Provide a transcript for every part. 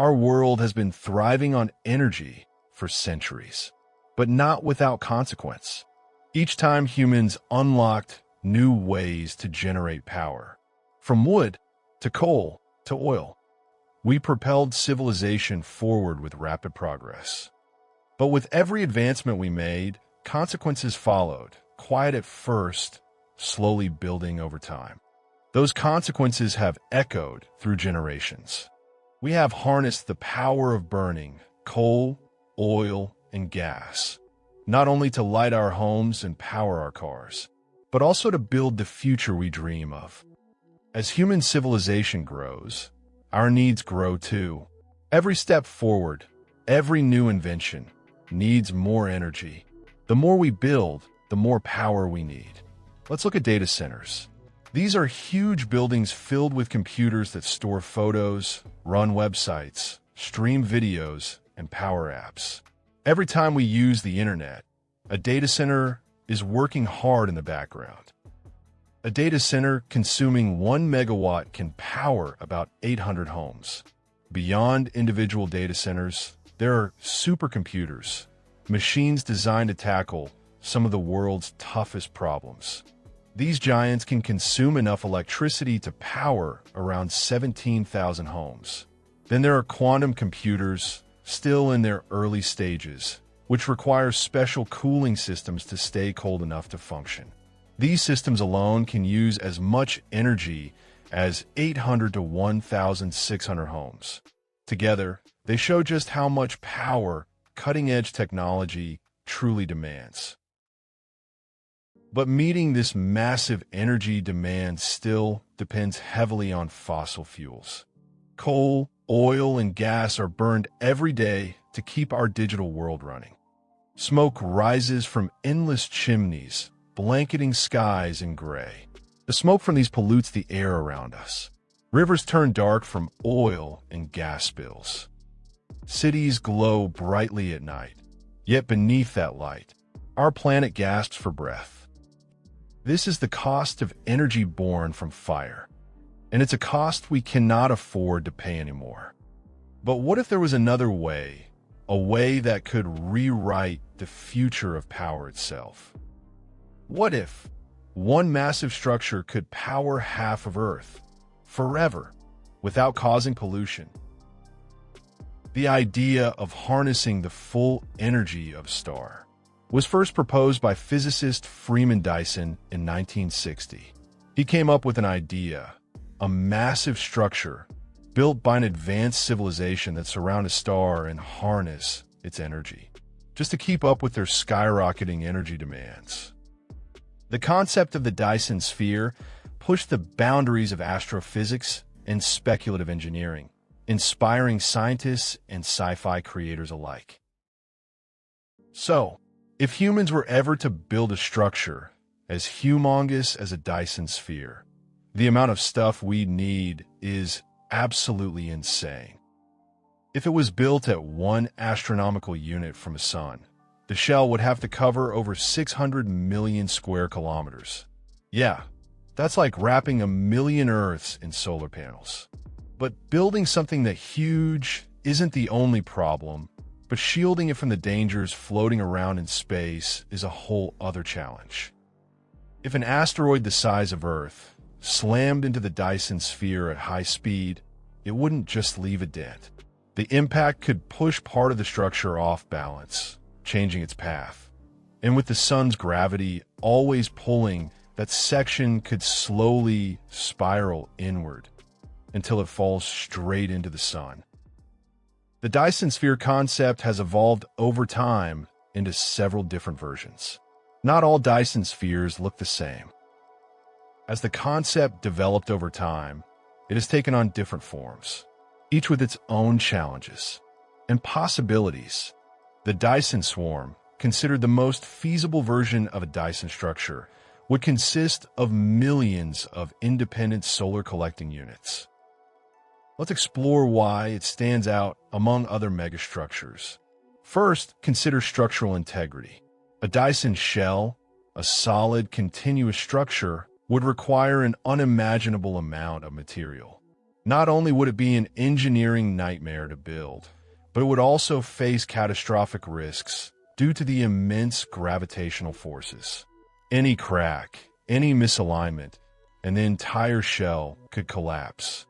Our world has been thriving on energy for centuries, but not without consequence. Each time humans unlocked new ways to generate power, from wood to coal to oil, we propelled civilization forward with rapid progress. But with every advancement we made, consequences followed, quiet at first, slowly building over time. Those consequences have echoed through generations. We have harnessed the power of burning coal, oil, and gas, not only to light our homes and power our cars, but also to build the future we dream of. As human civilization grows, our needs grow too. Every step forward, every new invention, needs more energy. The more we build, the more power we need. Let's look at data centers. These are huge buildings filled with computers that store photos, run websites, stream videos, and power apps. Every time we use the internet, a data center is working hard in the background. A data center consuming 1 megawatt can power about 800 homes. Beyond individual data centers, there are supercomputers, machines designed to tackle some of the world's toughest problems. These giants can consume enough electricity to power around 17,000 homes. Then there are quantum computers, still in their early stages, which require special cooling systems to stay cold enough to function. These systems alone can use as much energy as 800 to 1,600 homes. Together, they show just how much power cutting-edge technology truly demands. But meeting this massive energy demand still depends heavily on fossil fuels. Coal, oil, and gas are burned every day to keep our digital world running. Smoke rises from endless chimneys, blanketing skies in gray. The smoke from these pollutes the air around us. Rivers turn dark from oil and gas spills. Cities glow brightly at night, yet beneath that light, our planet gasps for breath. This is the cost of energy born from fire, and it's a cost we cannot afford to pay anymore. But what if there was another way, a way that could rewrite the future of power itself? What if one massive structure could power half of Earth, forever, without causing pollution? The idea of harnessing the full energy of a star was first proposed by physicist Freeman Dyson in 1960. He came up with an idea, a massive structure built by an advanced civilization that surround a star and harness its energy, just to keep up with their skyrocketing energy demands. The concept of the Dyson Sphere pushed the boundaries of astrophysics and speculative engineering, inspiring scientists and sci-fi creators alike. So, if humans were ever to build a structure as humongous as a Dyson sphere, the amount of stuff we'd need is absolutely insane. If it was built at 1 astronomical unit from a sun, the shell would have to cover over 600 million square kilometers. Yeah, that's like wrapping 1 million Earths in solar panels. But building something that huge isn't the only problem. But shielding it from the dangers floating around in space is a whole other challenge. If an asteroid the size of Earth slammed into the Dyson sphere at high speed, it wouldn't just leave a dent. The impact could push part of the structure off balance, changing its path. And with the sun's gravity always pulling, that section could slowly spiral inward until it falls straight into the sun. The Dyson sphere concept has evolved over time into several different versions. Not all Dyson spheres look the same. As the concept developed over time, it has taken on different forms, each with its own challenges and possibilities. The Dyson swarm, considered the most feasible version of a Dyson structure, would consist of millions of independent solar collecting units. Let's explore why it stands out among other megastructures. First, consider structural integrity. A Dyson shell, a solid, continuous structure, would require an unimaginable amount of material. Not only would it be an engineering nightmare to build, but it would also face catastrophic risks due to the immense gravitational forces. Any crack, any misalignment, and the entire shell could collapse.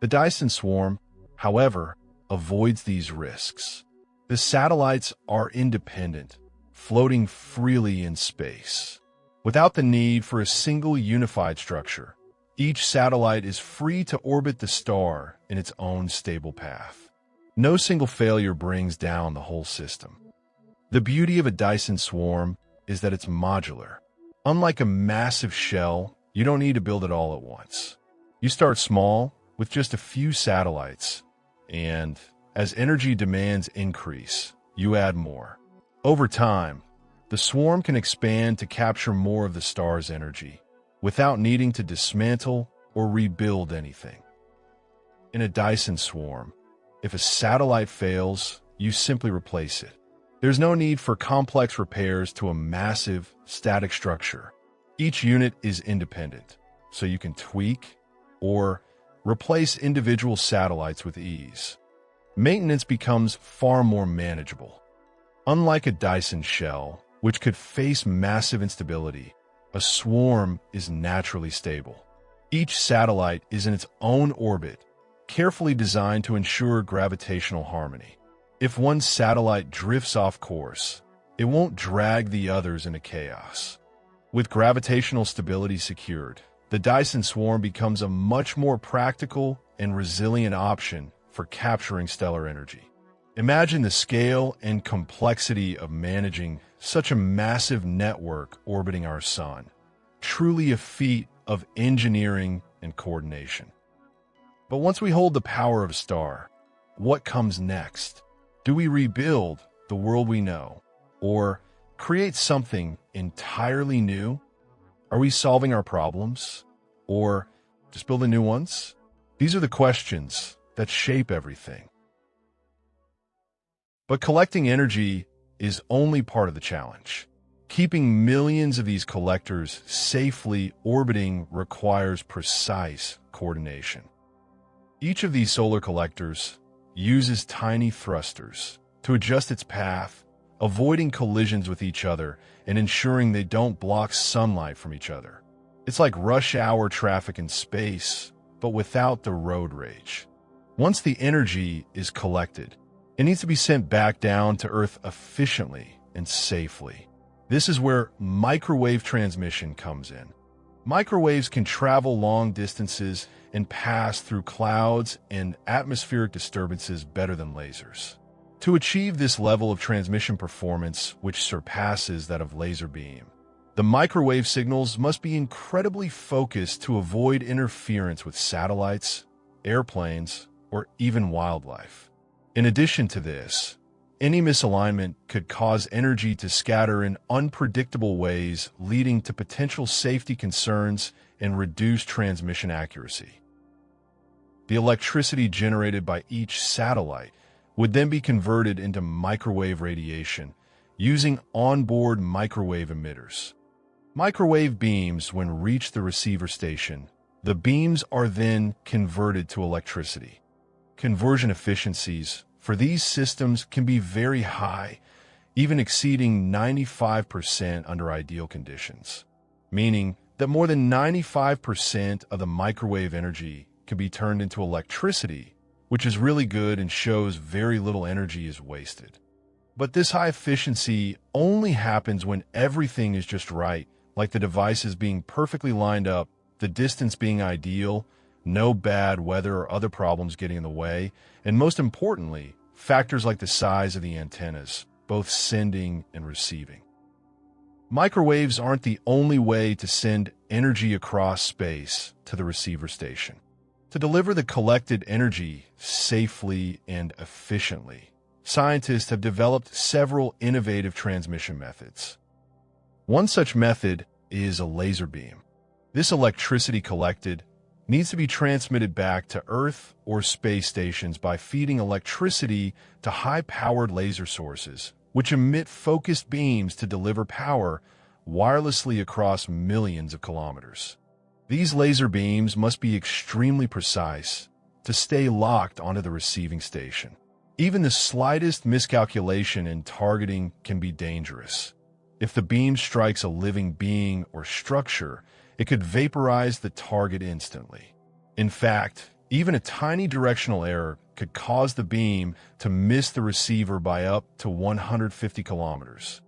The Dyson swarm, however, avoids these risks. The satellites are independent, floating freely in space. Without the need for a single unified structure, each satellite is free to orbit the star in its own stable path. No single failure brings down the whole system. The beauty of a Dyson swarm is that it's modular. Unlike a massive shell, you don't need to build it all at once. You start small with just a few satellites, and as energy demands increase, you add more. Over time, the swarm can expand to capture more of the star's energy without needing to dismantle or rebuild anything. In a Dyson swarm, if a satellite fails, you simply replace it. There's no need for complex repairs to a massive, static structure. Each unit is independent, so you can tweak or replace individual satellites with ease. Maintenance becomes far more manageable. Unlike a Dyson shell, which could face massive instability, a swarm is naturally stable. Each satellite is in its own orbit, carefully designed to ensure gravitational harmony. If one satellite drifts off course, it won't drag the others into chaos. With gravitational stability secured, the Dyson swarm becomes a much more practical and resilient option for capturing stellar energy. Imagine the scale and complexity of managing such a massive network orbiting our sun. Truly a feat of engineering and coordination. But once we hold the power of a star, what comes next? Do we rebuild the world we know, or create something entirely new? Are we solving our problems, or just building new ones? These are the questions that shape everything. But collecting energy is only part of the challenge. Keeping millions of these collectors safely orbiting requires precise coordination. Each of these solar collectors uses tiny thrusters to adjust its path, avoiding collisions with each other and ensuring they don't block sunlight from each other. It's like rush hour traffic in space, but without the road rage. Once the energy is collected, it needs to be sent back down to Earth efficiently and safely. This is where microwave transmission comes in. Microwaves can travel long distances and pass through clouds and atmospheric disturbances better than lasers. To achieve this level of transmission performance, which surpasses that of laser beam, the microwave signals must be incredibly focused to avoid interference with satellites, airplanes, or even wildlife. In addition to this, any misalignment could cause energy to scatter in unpredictable ways, leading to potential safety concerns and reduced transmission accuracy. The electricity generated by each satellite would then be converted into microwave radiation using onboard microwave emitters. Microwave beams, when reach the receiver station, the beams are then converted to electricity. Conversion efficiencies for these systems can be very high, even exceeding 95% under ideal conditions, meaning that more than 95% of the microwave energy can be turned into electricity, which is really good and shows very little energy is wasted. But this high efficiency only happens when everything is just right, like the devices being perfectly lined up, the distance being ideal, no bad weather or other problems getting in the way, and most importantly, factors like the size of the antennas, both sending and receiving. Microwaves aren't the only way to send energy across space to the receiver station. To deliver the collected energy safely and efficiently, scientists have developed several innovative transmission methods. One such method is a laser beam. This electricity collected needs to be transmitted back to Earth or space stations by feeding electricity to high-powered laser sources, which emit focused beams to deliver power wirelessly across millions of kilometers. These laser beams must be extremely precise to stay locked onto the receiving station. Even the slightest miscalculation in targeting can be dangerous. If the beam strikes a living being or structure, it could vaporize the target instantly. In fact, even a tiny directional error could cause the beam to miss the receiver by up to 150 kilometers.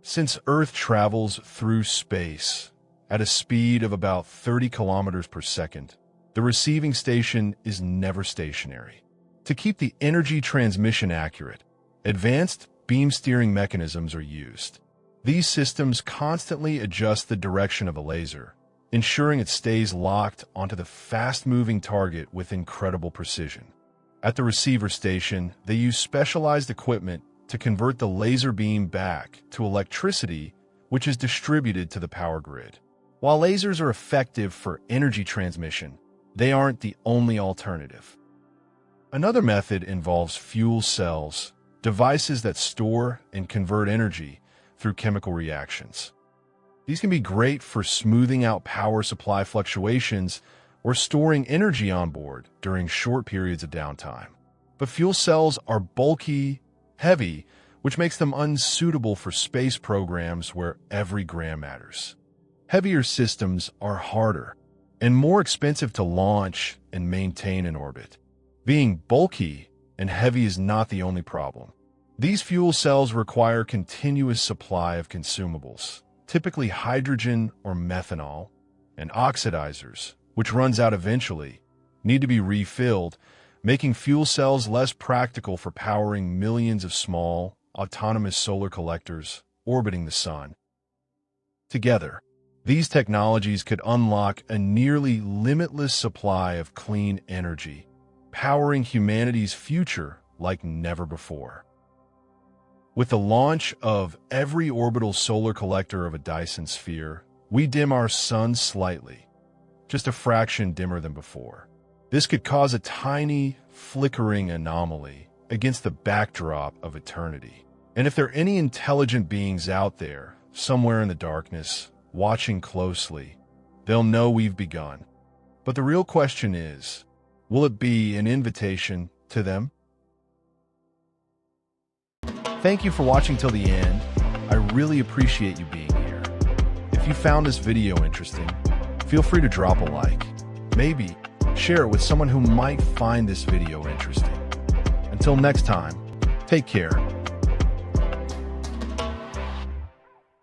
Since Earth travels through space at a speed of about 30 kilometers per second, the receiving station is never stationary. To keep the energy transmission accurate, advanced beam steering mechanisms are used. These systems constantly adjust the direction of a laser, ensuring it stays locked onto the fast-moving target with incredible precision. At the receiver station, they use specialized equipment to convert the laser beam back to electricity, which is distributed to the power grid. While lasers are effective for energy transmission, they aren't the only alternative. Another method involves fuel cells, devices that store and convert energy through chemical reactions. These can be great for smoothing out power supply fluctuations or storing energy on board during short periods of downtime. But fuel cells are bulky, heavy, which makes them unsuitable for space programs where every gram matters. Heavier systems are harder and more expensive to launch and maintain in orbit. Being bulky and heavy is not the only problem. These fuel cells require continuous supply of consumables, typically hydrogen or methanol, and oxidizers, which runs out eventually, need to be refilled, making fuel cells less practical for powering millions of small, autonomous solar collectors orbiting the sun. Together, these technologies could unlock a nearly limitless supply of clean energy, powering humanity's future like never before. With the launch of every orbital solar collector of a Dyson Sphere, we dim our sun slightly, just a fraction dimmer than before. This could cause a tiny, flickering anomaly against the backdrop of eternity. And if there are any intelligent beings out there, somewhere in the darkness, watching closely, they'll know we've begun. But the real question is, will it be an invitation to them? Thank you for watching till the end. I really appreciate you being here. If you found this video interesting, feel free to drop a like. Maybe share it with someone who might find this video interesting. Until next time, take care.